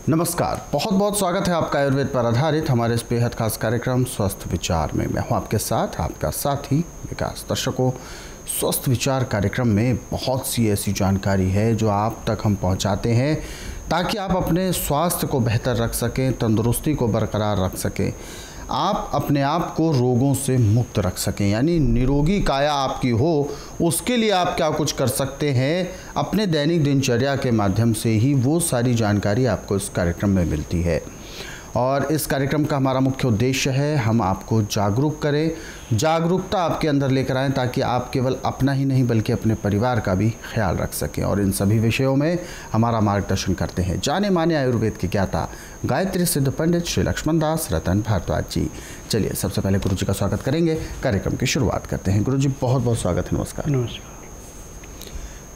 नमस्कार, बहुत बहुत स्वागत है आपका आयुर्वेद पर आधारित हमारे इस बेहद खास कार्यक्रम स्वस्थ विचार में। मैं हूं आपके साथ आपका साथी विकास। दर्शकों, स्वस्थ विचार कार्यक्रम में बहुत सी ऐसी जानकारी है जो आप तक हम पहुंचाते हैं ताकि आप अपने स्वास्थ्य को बेहतर रख सकें, तंदुरुस्ती को बरकरार रख सकें, आप अपने आप को रोगों से मुक्त रख सकें, यानी निरोगी काया आपकी हो। उसके लिए आप क्या कुछ कर सकते हैं अपने दैनिक दिनचर्या के माध्यम से ही, वो सारी जानकारी आपको इस कार्यक्रम में मिलती है। और इस कार्यक्रम का हमारा मुख्य उद्देश्य है हम आपको जागरूक करें, जागरूकता आपके अंदर लेकर आएँ ताकि आप केवल अपना ही नहीं बल्कि अपने परिवार का भी ख्याल रख सकें। और इन सभी विषयों में हमारा मार्गदर्शन करते हैं जाने माने आयुर्वेद के ज्ञाता गायत्री सिद्ध पंडित श्री लक्ष्मण दास रतन भारद्वाज जी। चलिए सबसे पहले गुरु जी का स्वागत करेंगे, कार्यक्रम की शुरुआत करते हैं। गुरु जी बहुत बहुत स्वागत है। नमस्कार। नमस्कार।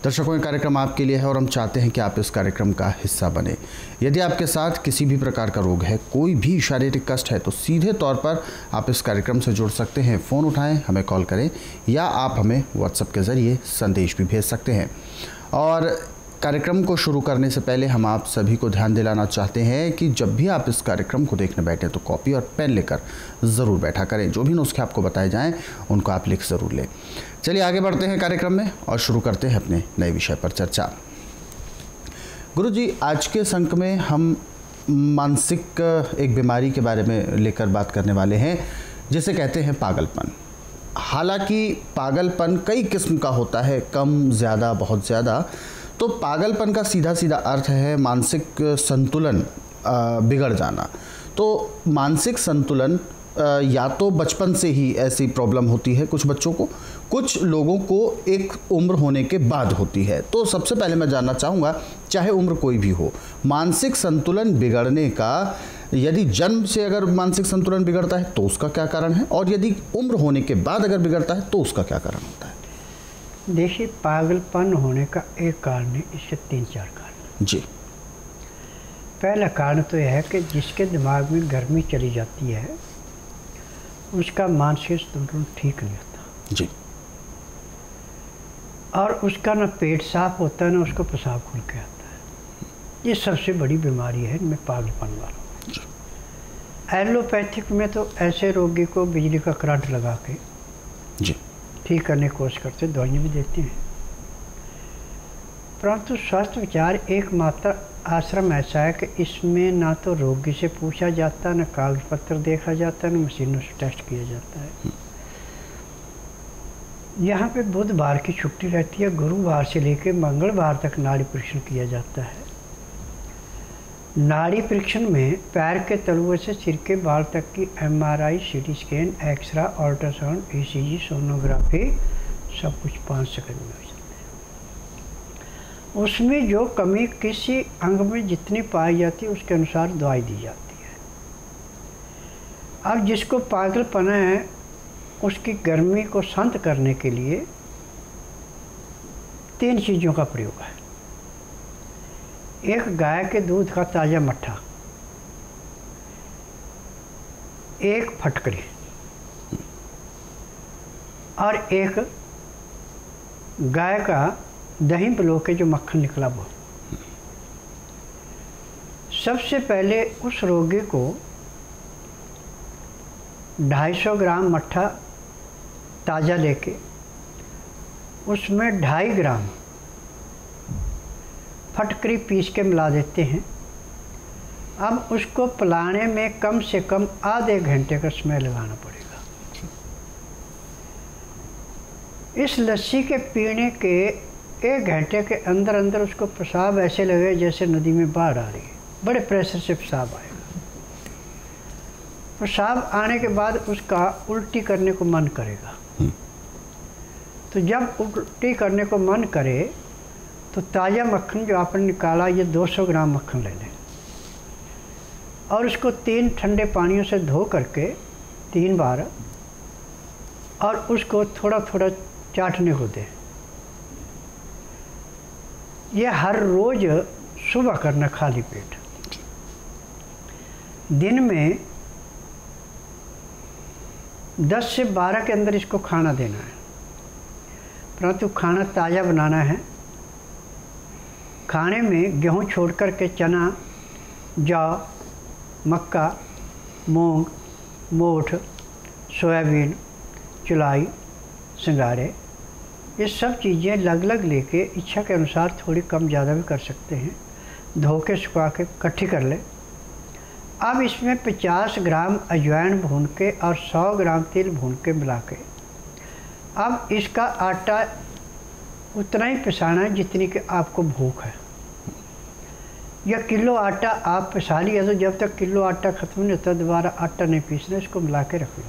दर्शकों, ये कार्यक्रम आपके लिए है और हम चाहते हैं कि आप इस कार्यक्रम का हिस्सा बने। यदि आपके साथ किसी भी प्रकार का रोग है, कोई भी शारीरिक कष्ट है, तो सीधे तौर पर आप इस कार्यक्रम से जुड़ सकते हैं। फ़ोन उठाएं, हमें कॉल करें या आप हमें व्हाट्सएप के ज़रिए संदेश भी भेज सकते हैं। और कार्यक्रम को शुरू करने से पहले हम आप सभी को ध्यान दिलाना चाहते हैं कि जब भी आप इस कार्यक्रम को देखने बैठें तो कॉपी और पेन लेकर ज़रूर बैठा करें। जो भी नुस्खे आपको बताए जाएं उनको आप लिख ज़रूर लें। चलिए आगे बढ़ते हैं कार्यक्रम में और शुरू करते हैं अपने नए विषय पर चर्चा। गुरु जी, आज के अंक में हम मानसिक एक बीमारी के बारे में लेकर बात करने वाले हैं जिसे कहते हैं पागलपन। हालांकि पागलपन कई किस्म का होता है, कम ज़्यादा बहुत ज़्यादा। तो पागलपन का सीधा सीधा अर्थ है मानसिक संतुलन बिगड़ जाना। तो मानसिक संतुलन या तो बचपन से ही ऐसी प्रॉब्लम होती है कुछ बच्चों को, कुछ लोगों को एक उम्र होने के बाद होती है। तो सबसे पहले मैं जानना चाहूँगा, चाहे उम्र कोई भी हो, मानसिक संतुलन बिगड़ने का, यदि जन्म से अगर मानसिक संतुलन बिगड़ता है तो उसका क्या कारण है, और यदि उम्र होने के बाद अगर बिगड़ता है तो उसका क्या कारण होता है? देखिए, पागलपन होने का एक कारण है, इसके 3-4 कारण जी। पहला कारण तो यह है कि जिसके दिमाग में गर्मी चली जाती है उसका मानसिक संतुलन ठीक नहीं होता जी। और उसका ना पेट साफ होता है ना उसको पेशाब खुल के आता है। ये सबसे बड़ी बीमारी है इनमें, पागलपन वालों में। एलोपैथिक में तो ऐसे रोगी को बिजली का करंट लगा के जी ठीक करने की कोशिश करते, दवाइयाँ भी देते हैं। परंतु स्वस्थ विचार एकमात्र आश्रम ऐसा है कि इसमें ना तो रोगी से पूछा जाता, न कागज पत्र देखा जाता, न मशीनों से टेस्ट किया जाता है। यहाँ पे बुधवार की छुट्टी रहती है, गुरुवार से लेकर मंगलवार तक नाड़ी परीक्षण किया जाता है। नाड़ी परीक्षण में पैर के तलुए से सिर के बाल तक की MRI, CT scan, x-ray, ultrasound, ECG, sonography सब कुछ 5 सेकंड में हो जाता है। उसमें जो कमी किसी अंग में जितनी पाई जाती है उसके अनुसार दवाई दी जाती है। अब जिसको पागलपना है उसकी गर्मी को शांत करने के लिए 3 चीज़ों का प्रयोग है। एक, गाय के दूध का ताज़ा मट्ठा, एक फटकरी, और एक गाय का दही पिलो के जो मक्खन निकला वो। सबसे पहले उस रोगी को 250 ग्राम मट्ठा ताज़ा लेके उसमें 2.5 ग्राम फटकरी पीस के मिला देते हैं। अब उसको पिलाने में कम से कम आधे घंटे का समय लगाना पड़ेगा। इस लस्सी के पीने के 1 घंटे के अंदर अंदर उसको पेशाब ऐसे लगे जैसे नदी में बाढ़ आ रही है, बड़े प्रेशर से पेशाब आएगा। पेशाब आने के बाद उसका उल्टी करने को मन करेगा। तो जब उल्टी करने को मन करे तो ताज़ा मक्खन जो आपने निकाला, ये 200 ग्राम मक्खन ले लें और उसको 3 ठंडे पानियों से धो करके 3 बार, और उसको थोड़ा थोड़ा चाटने को दें। यह हर रोज़ सुबह करना, खाली पेट। दिन में 10 से 12 के अंदर इसको खाना देना है, परंतु खाना ताज़ा बनाना है। खाने में गेहूं छोड़ कर के चना, जौ, मक्का, मूंग, मोठ, सोयाबीन, चुलाई, सिंगारे, ये सब चीज़ें अलग अलग लेके इच्छा के अनुसार थोड़ी कम ज़्यादा भी कर सकते हैं। धो के सुखा के इकट्ठी कर लें। अब इसमें 50 ग्राम अजवाइन भून के और 100 ग्राम तेल भून के मिला के अब इसका आटा उतना ही पिसाना है जितनी कि आपको भूख है। या किलो आटा आप पिसा लिया तो जब तक किलो आटा ख़त्म नहीं होता दोबारा आटा नहीं पीसना, इसको मिला के रख लो।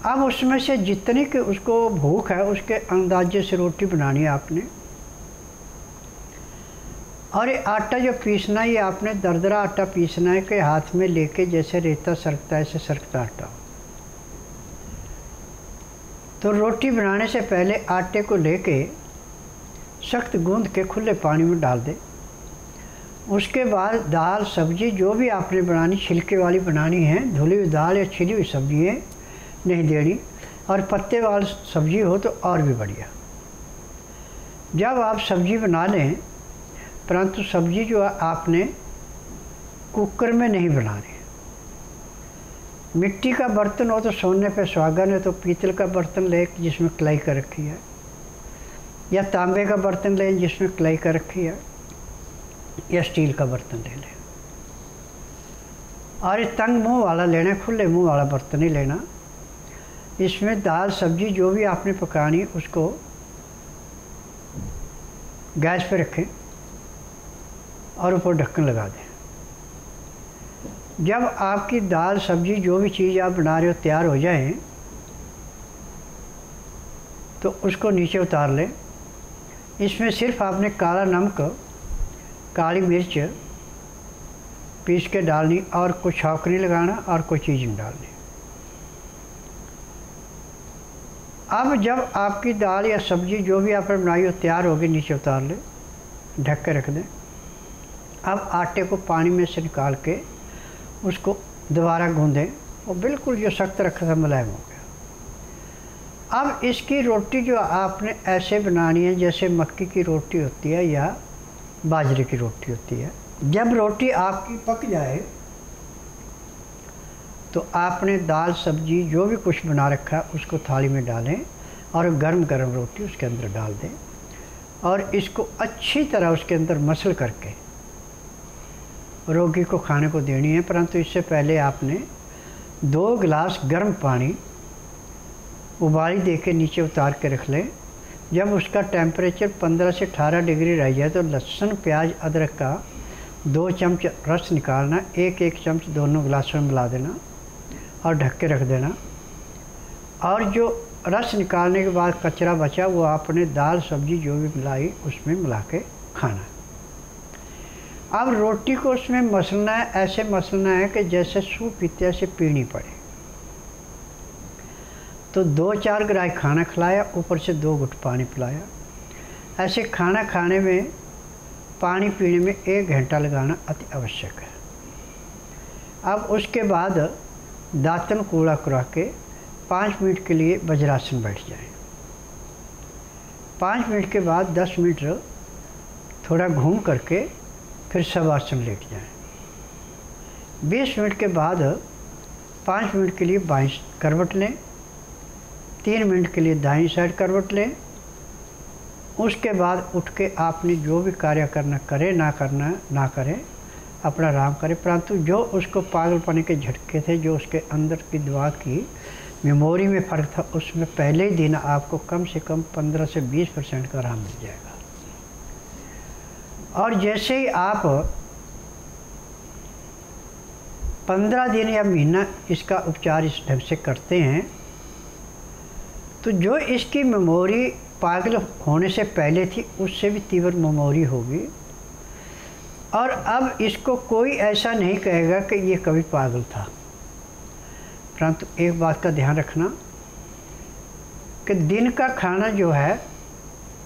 अब उसमें से जितनी कि उसको भूख है उसके अंदाजे से रोटी बनानी है आपने। और ये आटा जो पीसना है ये आपने दरदरा आटा पीसना है कि हाथ में लेके जैसे रेता सरकता है ऐसे सरकता आटा। तो रोटी बनाने से पहले आटे को लेके सख्त गूंद के खुले पानी में डाल दें। उसके बाद दाल सब्जी जो भी आपने बनानी, छिलके वाली बनानी है, धुली हुई दाल या छिली हुई सब्जी है नहीं देनी, और पत्ते वाली सब्जी हो तो और भी बढ़िया। जब आप सब्जी बना लें, परंतु सब्जी जो आपने कुकर में नहीं बनानी। मिट्टी का बर्तन हो तो सोने पे सुहागन है तो पीतल का बर्तन ले जिसमें कलाई कर रखी है, या तांबे का बर्तन लें जिसमें कलाई कर रखी है, या स्टील का बर्तन ले लें। और ये तंग मुंह वाला लेना, खुले मुंह वाला बर्तन ही लेना। इसमें दाल सब्जी जो भी आपने पकानी उसको गैस पे रखें और ऊपर ढक्कन लगा दें। जब आपकी दाल सब्जी जो भी चीज़ आप बना रहे हो तैयार हो जाए तो उसको नीचे उतार लें। इसमें सिर्फ आपने काला नमक, काली मिर्च पीस के डालनी और कुछ छौंक नहीं लगाना और कोई चीज़ नहीं डालनी। अब जब आपकी दाल या सब्जी जो भी आपने बनाई हो तैयार होगी नीचे उतार लें, ढक के रख दें। अब आटे को पानी में से निकाल के उसको दोबारा गूंदें और बिल्कुल जो सख्त रखा था मुलायम हो गया। अब इसकी रोटी जो आपने ऐसे बनानी है जैसे मक्की की रोटी होती है या बाजरे की रोटी होती है। जब रोटी आपकी पक जाए तो आपने दाल सब्जी जो भी कुछ बना रखा है उसको थाली में डालें और गरम गरम रोटी उसके अंदर डाल दें और इसको अच्छी तरह उसके अंदर मसल करके रोगी को खाने को देनी है। परंतु इससे पहले आपने 2 गिलास गर्म पानी उबाली दे के नीचे उतार के रख लें। जब उसका टेम्परेचर 15 से 18 डिग्री रह जाए तो लहसुन, प्याज, अदरक का 2 चम्मच रस निकालना, 1-1 चम्मच दोनों गिलासों में मिला देना और ढक के रख देना। और जो रस निकालने के बाद कचरा बचा वो आपने दाल सब्जी जो भी मिलाई उसमें मिला के खाना। अब रोटी को उसमें मसलना है, ऐसे मसलना है कि जैसे सूप पीते से पीनी पड़े। तो 2-4 ग्रास खाना खिलाया, ऊपर से 2 घुट पानी पिलाया। ऐसे खाना खाने में, पानी पीने में 1 घंटा लगाना अति आवश्यक है। अब उसके बाद दातन कूड़ा करा के 5 मिनट के लिए वज्रासन बैठ जाएं। 5 मिनट के बाद 10 मिनट थोड़ा घूम करके फिर शवासन लेट जाएं। 20 मिनट के बाद 5 मिनट के लिए बाईं करवट लें, 3 मिनट के लिए दाईं साइड करवट लें। उसके बाद उठ के आपने जो भी कार्य करना करे, ना करना ना करें, अपना आराम करें। परंतु जो उसको पागलपने के झटके थे, जो उसके अंदर की दिमाग की मेमोरी में फ़र्क था, उसमें पहले ही दिन आपको कम से कम 15 से 20% का आराम मिल जाएगा। और जैसे ही आप 15 दिन या महीना इसका उपचार इस ढंग से करते हैं तो जो इसकी मेमोरी पागल होने से पहले थी उससे भी तीव्र मेमोरी होगी। और अब इसको कोई ऐसा नहीं कहेगा कि ये कभी पागल था। परंतु एक बात का ध्यान रखना कि दिन का खाना जो है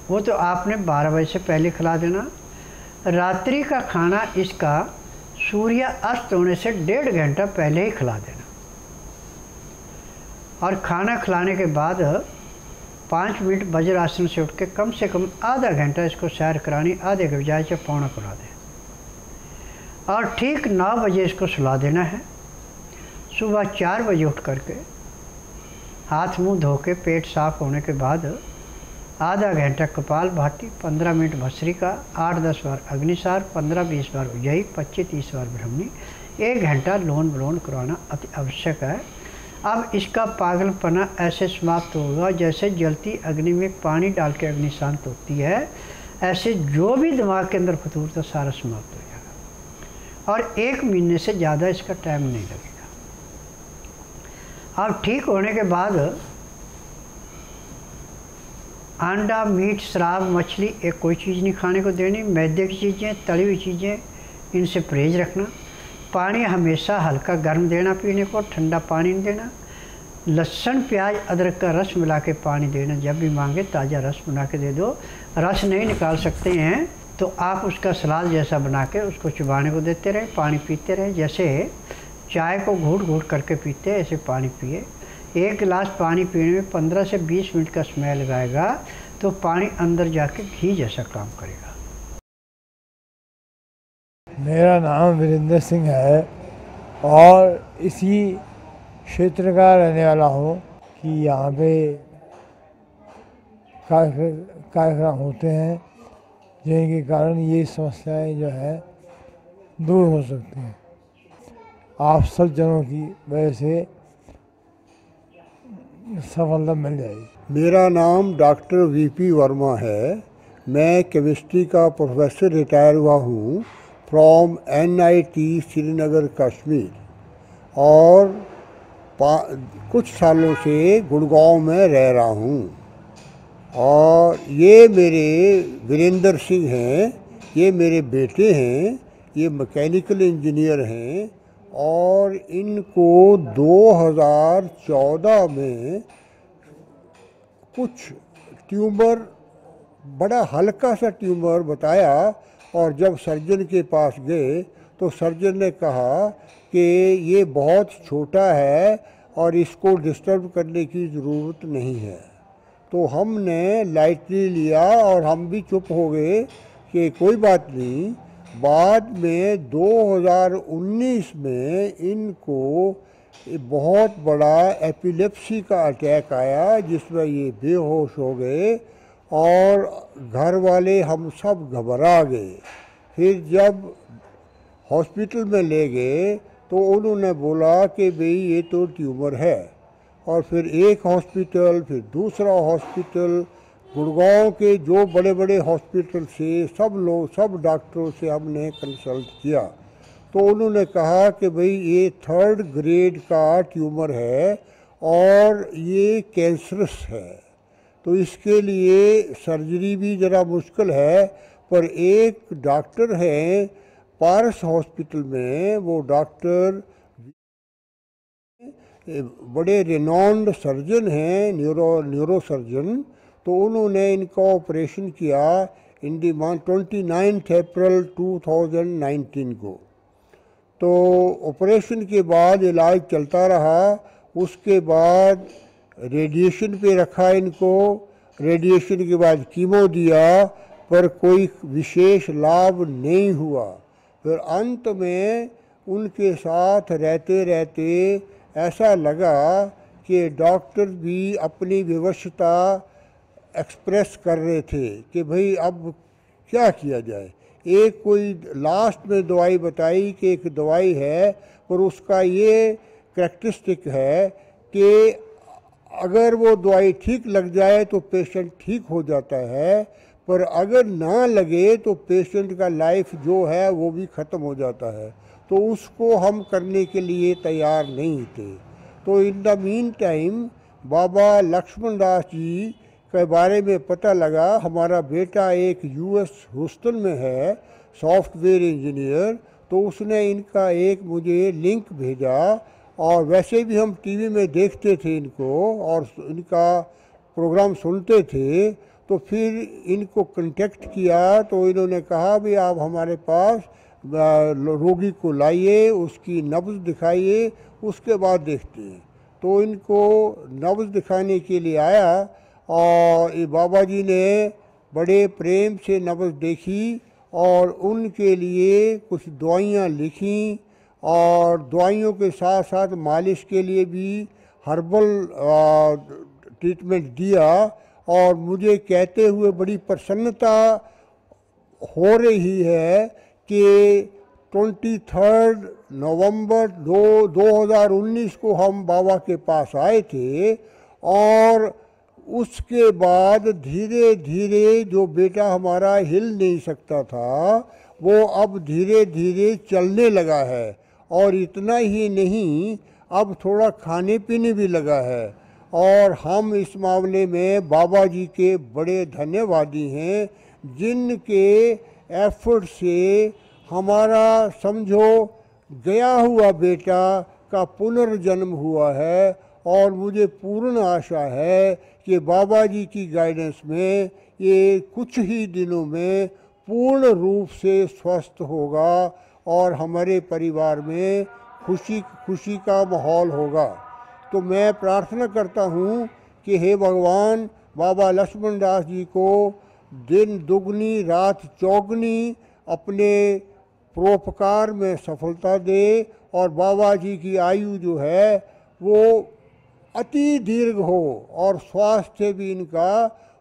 वो तो आपने 12 बजे से पहले खिला देना। रात्रि का खाना इसका सूर्य अस्त होने से 1.5 घंटा पहले ही खिला देना। और खाना खिलाने के बाद 5 मिनट वज्रासन से उठ के कम आधा घंटा इसको सैर करानी, आधे के बजाय से पौना करा दें। और ठीक 9 बजे इसको सुला देना है। सुबह 4 बजे उठ करके हाथ मुंह धो के पेट साफ होने के बाद आधा घंटा कपाल भाती, 15 मिनट भस्त्रिका, 8-10 बार अग्निसार, 15-20 बार उज्जयी, 25-30 बार ब्रह्मणी, 1 घंटा लोन विलोन करवाना अति आवश्यक है। अब इसका पागलपना ऐसे समाप्त होगा जैसे जलती अग्नि में पानी डाल के अग्नि शांत होती है, ऐसे जो भी दिमाग के अंदर फतूर था सारा समाप्त हो जाएगा और 1 महीने से ज़्यादा इसका टाइम नहीं लगेगा। अब ठीक होने के बाद अंडा, मीट, शराब, मछली एक कोई चीज़ नहीं खाने को देनी। मैदे की चीज़ें, तली हुई चीज़ें, इनसे परहेज रखना। पानी हमेशा हल्का गर्म देना पीने को, ठंडा पानी नहीं देना। लहसुन, प्याज, अदरक का रस मिला के पानी देना। जब भी मांगे ताज़ा रस बना के दे दो। रस नहीं निकाल सकते हैं तो आप उसका सलाद जैसा बना के उसको चबाने को देते रहें, पानी पीते रहें। जैसे चाय को घूट घूट करके पीते हैं ऐसे पानी पिए। 1 गिलास पानी पीने में 15 से 20 मिनट का स्मेल लगाएगा तो पानी अंदर जाके घी जैसा काम करेगा। मेरा नाम वीरेंद्र सिंह है और इसी क्षेत्र का रहने वाला हूँ कि यहाँ पे कार्यक्रम होते हैं जिनके कारण ये समस्याएं जो है दूर हो सकती हैं। आप सब जनों की वजह से सफलता मिल जाएगी। मेरा नाम डॉक्टर वीपी वर्मा है। मैं केमिस्ट्री का प्रोफेसर रिटायर हुआ हूँ फ्रॉम NIT श्रीनगर कश्मीर और कुछ सालों से गुड़गांव में रह रहा हूँ। और ये मेरे वीरेंद्र सिंह हैं, ये मेरे बेटे हैं, ये मैकेनिकल इंजीनियर हैं और इनको 2014 में कुछ ट्यूमर, बड़ा हल्का सा ट्यूमर बताया और जब सर्जन के पास गए तो सर्जन ने कहा कि ये बहुत छोटा है और इसको डिस्टर्ब करने की ज़रूरत नहीं है। तो हमने लाइटली लिया और हम भी चुप हो गए कि कोई बात नहीं। बाद में 2019 में इनको बहुत बड़ा एपिलेप्सी का अटैक आया जिसमें ये बेहोश हो गए और घर वाले हम सब घबरा गए। फिर जब हॉस्पिटल में ले गए तो उन्होंने बोला कि भाई ये तो ट्यूमर है। और फिर एक हॉस्पिटल, फिर दूसरा हॉस्पिटल, गुड़गांव के जो बड़े बड़े हॉस्पिटल से सब डॉक्टरों से हमने कंसल्ट किया तो उन्होंने कहा कि भाई ये 3rd ग्रेड का ट्यूमर है और ये कैंसरस है, तो इसके लिए सर्जरी भी ज़रा मुश्किल है। पर एक डॉक्टर हैं पारस हॉस्पिटल में, वो डॉक्टर बड़े रिनॉन्ड सर्जन हैं, न्यूरो सर्जन, तो उन्होंने इनका ऑपरेशन किया इन दी 29 अप्रैल 2019 को। तो ऑपरेशन के बाद इलाज चलता रहा। उसके बाद रेडिएशन पे रखा इनको, रेडिएशन के बाद कीमो दिया पर कोई विशेष लाभ नहीं हुआ। फिर अंत में उनके साथ रहते रहते ऐसा लगा कि डॉक्टर भी अपनी विवशता एक्सप्रेस कर रहे थे कि भाई अब क्या किया जाए। एक कोई लास्ट में दवाई बताई कि एक दवाई है पर उसका ये करैक्टरिस्टिक है कि अगर वो दवाई ठीक लग जाए तो पेशेंट ठीक हो जाता है, पर अगर ना लगे तो पेशेंट का लाइफ जो है वो भी ख़त्म हो जाता है। तो उसको हम करने के लिए तैयार नहीं थे। तो इन द मीन टाइम बाबा लक्ष्मण दास जी के बारे में पता लगा। हमारा बेटा एक US ह्यूस्टन में है सॉफ्टवेयर इंजीनियर, तो उसने इनका एक मुझे लिंक भेजा और वैसे भी हम टीवी में देखते थे इनको और इनका प्रोग्राम सुनते थे। तो फिर इनको कांटेक्ट किया तो इन्होंने कहा भी आप हमारे पास रोगी को लाइए, उसकी नब्ज़ दिखाइए, उसके बाद देखते हैं। तो इनको नब्ज़ दिखाने के लिए आया और ये बाबा जी ने बड़े प्रेम से नब्ज़ देखी और उनके लिए कुछ दवाइयाँ लिखी और दवाइयों के साथ साथ मालिश के लिए भी हर्बल ट्रीटमेंट दिया और मुझे कहते हुए बड़ी प्रसन्नता हो रही है कि 23 नवंबर 2019 को हम बाबा के पास आए थे और उसके बाद धीरे धीरे जो बेटा हमारा हिल नहीं सकता था वो अब धीरे धीरे चलने लगा है और इतना ही नहीं अब थोड़ा खाने पीने भी लगा है और हम इस मामले में बाबा जी के बड़े धन्यवादी हैं जिनके एफर्ट से हमारा समझो गया हुआ बेटा का पुनर्जन्म हुआ है और मुझे पूर्ण आशा है कि बाबा जी की गाइडेंस में ये कुछ ही दिनों में पूर्ण रूप से स्वस्थ होगा और हमारे परिवार में खुशी का माहौल होगा। तो मैं प्रार्थना करता हूँ कि हे भगवान बाबा लक्ष्मण दास जी को दिन दुगनी रात चौगनी अपने परोपकार में सफलता दे और बाबा जी की आयु जो है वो अति दीर्घ हो और स्वास्थ्य भी इनका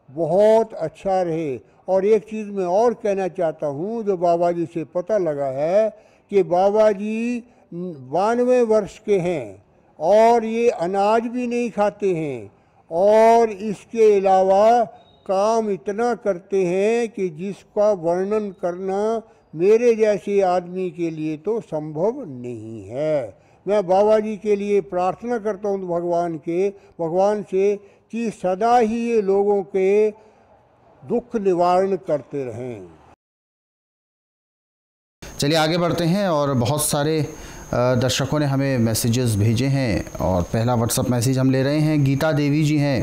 बहुत अच्छा रहे। और एक चीज़ मैं और कहना चाहता हूँ जो बाबा जी से पता लगा है कि बाबा जी 92 वर्ष के हैं और ये अनाज भी नहीं खाते हैं और इसके अलावा काम इतना करते हैं कि जिसका वर्णन करना मेरे जैसे आदमी के लिए तो संभव नहीं है। मैं बाबा जी के लिए प्रार्थना करता हूँ भगवान से कि सदा ही ये लोगों के दुख निवारण करते रहें। चलिए आगे बढ़ते हैं और बहुत सारे दर्शकों ने हमें मैसेजेस भेजे हैं और पहला व्हाट्सएप मैसेज हम ले रहे हैं। गीता देवी जी हैं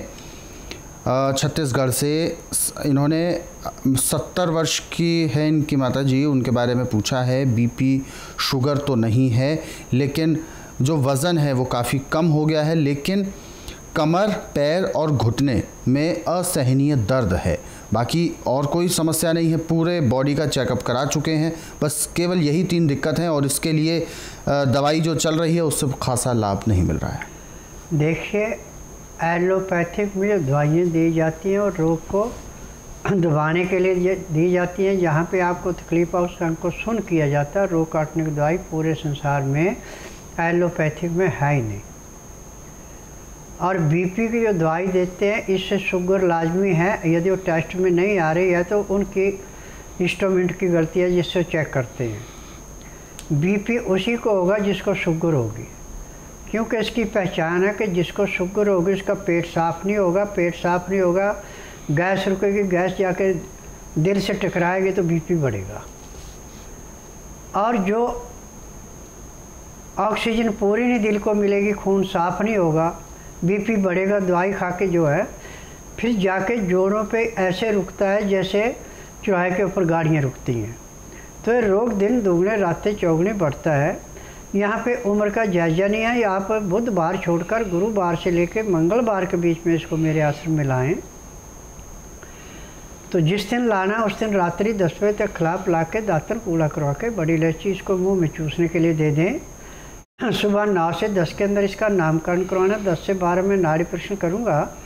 छत्तीसगढ़ से। इन्होंने 70 वर्ष की है इनकी माता जी, उनके बारे में पूछा है। बीपी शुगर तो नहीं है लेकिन जो वज़न है वो काफ़ी कम हो गया है, लेकिन कमर पैर और घुटने में असहनीय दर्द है। बाकी और कोई समस्या नहीं है, पूरे बॉडी का चेकअप करा चुके हैं, बस केवल यही 3 दिक्कत हैं और इसके लिए दवाई जो चल रही है उससे खासा लाभ नहीं मिल रहा है। देखिए एलोपैथिक में जो दवाइयाँ दी जाती हैं और रोग को दबाने के लिए दी जाती हैं, जहाँ पे आपको तकलीफ है उस अंग को सुन्न किया जाता है। रोग काटने की दवाई पूरे संसार में एलोपैथिक में है ही नहीं। और बीपी की जो दवाई देते हैं इससे शुगर लाजमी है, यदि वो टेस्ट में नहीं आ रही है तो उनकी इंस्ट्रूमेंट की गलती है जिससे चेक करते हैं। बीपी उसी को होगा जिसको शुगर होगी, क्योंकि इसकी पहचान है कि जिसको शुगर होगी उसका पेट साफ़ नहीं होगा, पेट साफ़ नहीं होगा गैस रुकेगी, गैस जाके दिल से टकराएगी तो बीपी बढ़ेगा। और जो ऑक्सीजन पूरी नहीं दिल को मिलेगी, खून साफ़ नहीं होगा, बीपी बढ़ेगा। दवाई खा के जो है फिर जाके जोड़ों पे ऐसे रुकता है जैसे चौराहे के ऊपर गाड़ियाँ रुकती हैं। तो ये रोग दिन दुगने रातें चौगुने बढ़ता है। यहाँ पे उम्र का जायजा नहीं है। यहाँ पर बुधवार छोड़कर गुरुवार से लेकर मंगलवार के बीच में इसको मेरे आश्रम में लाएँ। तो जिस दिन लाना उस दिन रात्रि 10 बजे तक खिलाफ ला के दातन कूड़ा करवा के बड़ी इलायची इसको मुँह में चूसने के लिए दे दें। सुबह 9 से 10 के अंदर इसका नामकरण करवाना। 10 से 12 में नाड़ी परीक्षण करूँगा।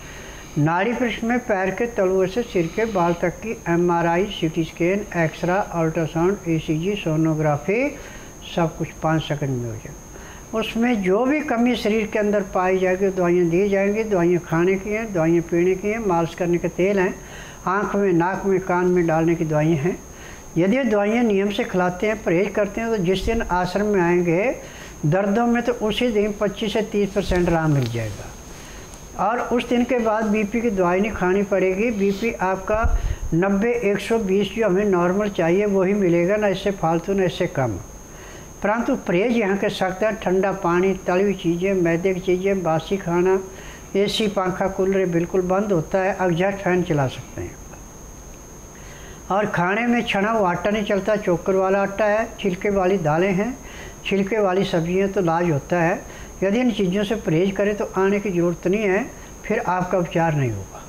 नाड़ी परीक्षण में पैर के तलुए से सिर के बाल तक की MRI, CT scan, x-ray, ultrasound, ECG, sonography सब कुछ 5 सेकंड में हो जाएगा। उसमें जो भी कमी शरीर के अंदर पाई जाएगी दवाइयाँ दी जाएंगी। दवाइयाँ खाने की हैं, दवाइयाँ पीने की हैं, मालिश करने के तेल हैं, आँख में, नाक में, कान में डालने की दवाइयाँ हैं। यदि दवाइयाँ नियम से खिलाते हैं, परहेज करते हैं तो जिस दिन आश्रम में आएंगे दर्दों में तो उसी दिन 25 से 30% आराम मिल जाएगा। और उस दिन के बाद बीपी की दवाई नहीं खानी पड़ेगी। बीपी आपका 90-120 जो हमें नॉर्मल चाहिए वही मिलेगा, ना इससे फालतू ना इससे कम। परंतु परहेज यहाँ के सख्त है। ठंडा पानी, तली हुई चीज़ें, मैदे की चीज़ें, बासी खाना, AC, पंखा, कूलर बिल्कुल बंद होता है। एग्जॉस्ट फैन चला सकते हैं। और खाने में छना हुआ आटा नहीं चलता, चोकर वाला आटा है। छिलके वाली दालें हैं, छिलके वाली सब्जियां तो इलाज होता है। यदि इन चीज़ों से परहेज करें तो आने की ज़रूरत नहीं है, फिर आपका उपचार नहीं होगा।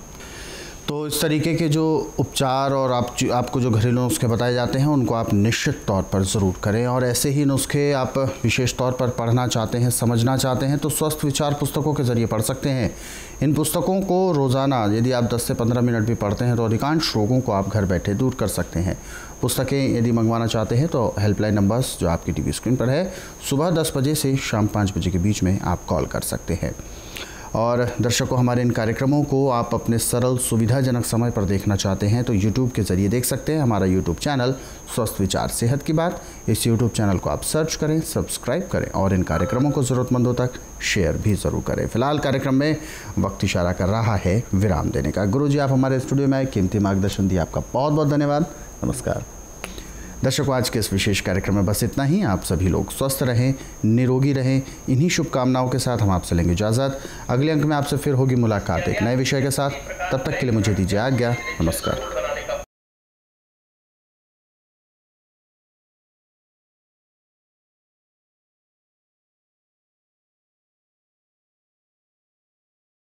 तो इस तरीके के जो उपचार और आपको जो घरेलू नुस्खे बताए जाते हैं उनको आप निश्चित तौर पर ज़रूर करें। और ऐसे ही नुस्खे आप विशेष तौर पर पढ़ना चाहते हैं, समझना चाहते हैं तो स्वस्थ विचार पुस्तकों के ज़रिए पढ़ सकते हैं। इन पुस्तकों को रोज़ाना यदि आप 10 से 15 मिनट भी पढ़ते हैं तो अधिकांश रोगों को आप घर बैठे दूर कर सकते हैं। पुस्तकें यदि मंगवाना चाहते हैं तो हेल्पलाइन नंबर्स जो आपकी टीवी स्क्रीन पर है, सुबह 10 बजे से शाम 5 बजे के बीच में आप कॉल कर सकते हैं। और दर्शकों, हमारे इन कार्यक्रमों को आप अपने सरल सुविधाजनक समय पर देखना चाहते हैं तो YouTube के ज़रिए देख सकते हैं। हमारा YouTube चैनल स्वस्थ विचार सेहत की बात, इस YouTube चैनल को आप सर्च करें, सब्सक्राइब करें और इन कार्यक्रमों को ज़रूरतमंदों तक शेयर भी ज़रूर करें। फिलहाल कार्यक्रम में वक्त इशारा कर रहा है विराम देने का। गुरुजी, आप हमारे स्टूडियो में आए, कीमती मार्गदर्शन दिया, आपका बहुत बहुत धन्यवाद। नमस्कार। दर्शकों, आज के इस विशेष कार्यक्रम में बस इतना ही। आप सभी लोग स्वस्थ रहें, निरोगी रहें, इन्हीं शुभकामनाओं के साथ हम आपसे लेंगे इजाज़त। अगले अंक में आपसे फिर होगी मुलाकात एक नए विषय के साथ। तब तक के लिए मुझे दीजिए आज्ञा। नमस्कार।